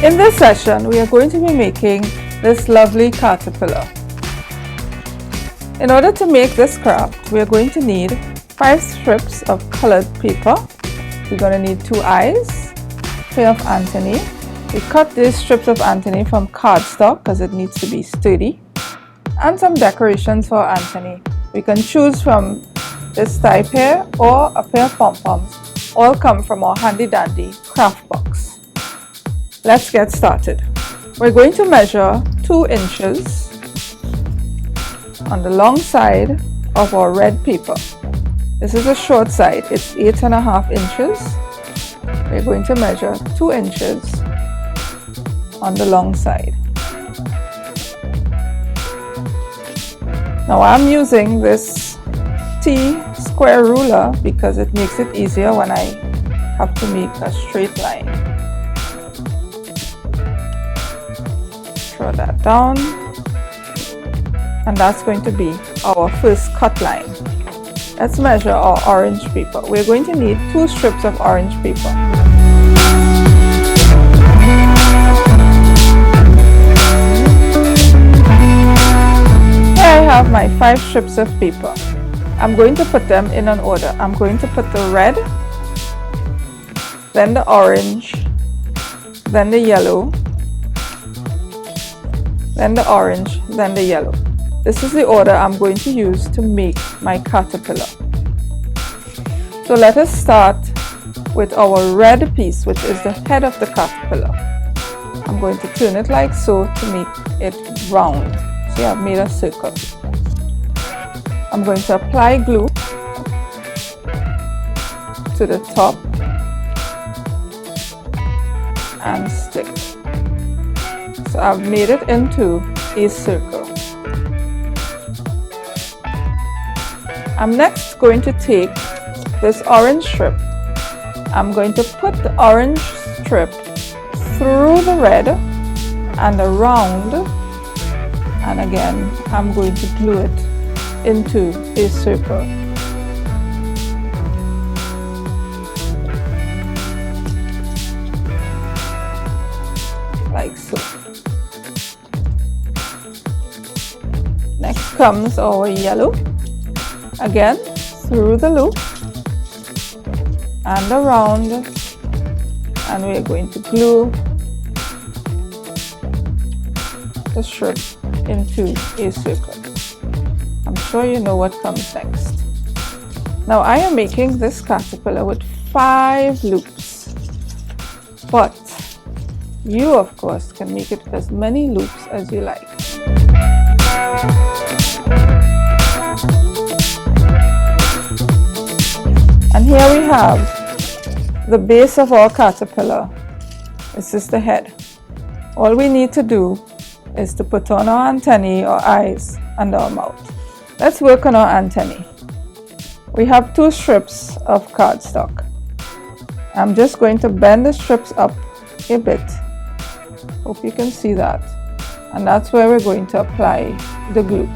In this session, we are going to be making this lovely caterpillar. In order to make this craft, we are going to need 5 strips of colored paper. We're going to need 2 eyes, pair of antennae. We cut these strips of antennae from cardstock because it needs to be sturdy, and some decorations for our antennae. We can choose from this type here or a pair of pom-poms. All come from our handy dandy craft box. Let's get started. We're going to measure 2 inches on the long side of our red paper. This is a short side, it's 8.5 inches. We're going to measure 2 inches on the long side. Now I'm using this T square ruler because it makes it easier when I have to make a straight line. Throw that down, and that's going to be our first cut line. Let's measure our orange paper. We're going to need 2 strips of orange paper. I have my 5 strips of paper. I'm going to put them in an order. I'm going to put the red, then the orange, then the yellow, then the orange, then the yellow. This is the order I'm going to use to make my caterpillar. So let us start with our red piece, which is the head of the caterpillar. I'm going to turn it like so to make it round. See, I've made a circle. I'm going to apply glue to the top and stick. So I've made it into a circle. I'm next going to take this orange strip. I'm going to put the orange strip through the red and around, and again I'm going to glue it into a circle. Like so. Next comes our yellow. Again, through the loop and around, and we are going to glue the strip into a circle. I'm sure you know what comes next. Now I am making this caterpillar with 5 loops, but you of course can make it with as many loops as you like. And here we have the base of our caterpillar. This is the head. All we need to do is to put on our antennae or eyes and our mouth. Let's work on our antennae. We have 2 strips of cardstock. I'm just going to bend the strips up a bit. Hope you can see that. And that's where we're going to apply the glue.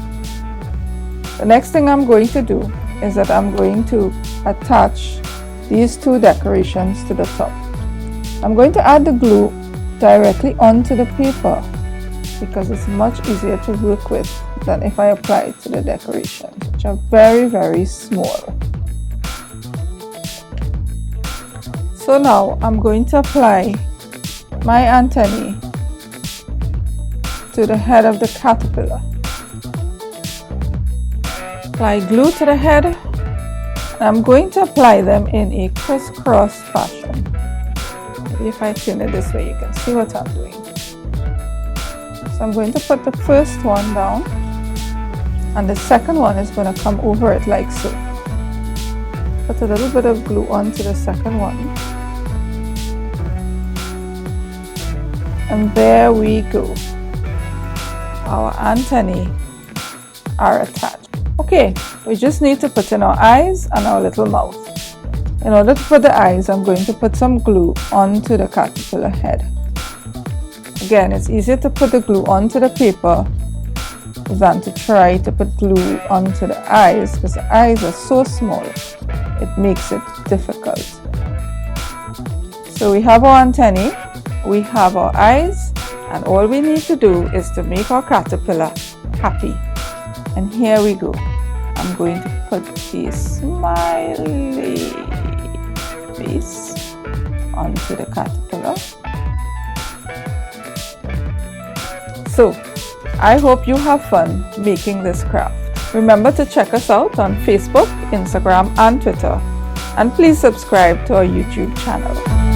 The next thing I'm going to do is that I'm going to attach these 2 decorations to the top. I'm going to add the glue directly onto the paper because it's much easier to work with than if I apply it to the decorations, which are very, very small. So now I'm going to apply my antennae to the head of the caterpillar. Apply glue to the head, and I'm going to apply them in a crisscross fashion. Maybe if I turn it this way, you can see what I'm doing. So I'm going to put the first one down, and the second one is going to come over it like so. Put a little bit of glue onto the second one. And there we go. Our antennae are attached. Okay, we just need to put in our eyes and our little mouth. In order to put the eyes, I'm going to put some glue onto the caterpillar head. Again, it's easier to put the glue onto the paper than to try to put glue onto the eyes because the eyes are so small, it makes it difficult. So we have our antennae. we have our eyes, and all we need to do is to make our caterpillar happy. And here we go. I'm going to put the smiley face onto the caterpillar. So, I hope you have fun making this craft. Remember to check us out on Facebook, Instagram, and Twitter. And please subscribe to our YouTube channel.